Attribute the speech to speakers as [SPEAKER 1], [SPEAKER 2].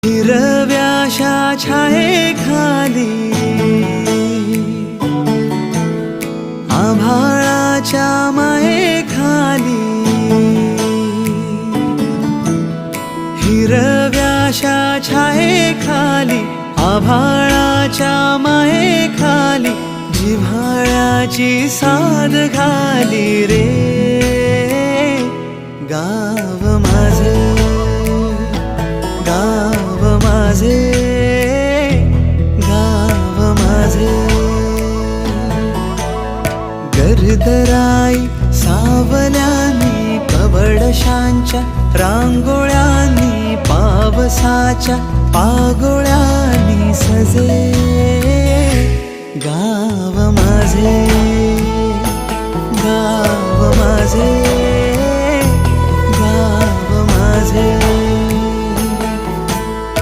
[SPEAKER 1] हिरव्याशा छायेखाली आभाळाच्या मायेखाली हिरव्याशा छायेखाली आभाळाच्या मायेखाली जिव्हाळ्याची साद घाली रे गाव माझे गाव माझे गाव माझे गर्दराई सावल्यानी कवडशांच्या रांगोळ्यांनी पावसाच्या पागोळ्यांनी सजे गाव माझे गाव माझे गाव माझे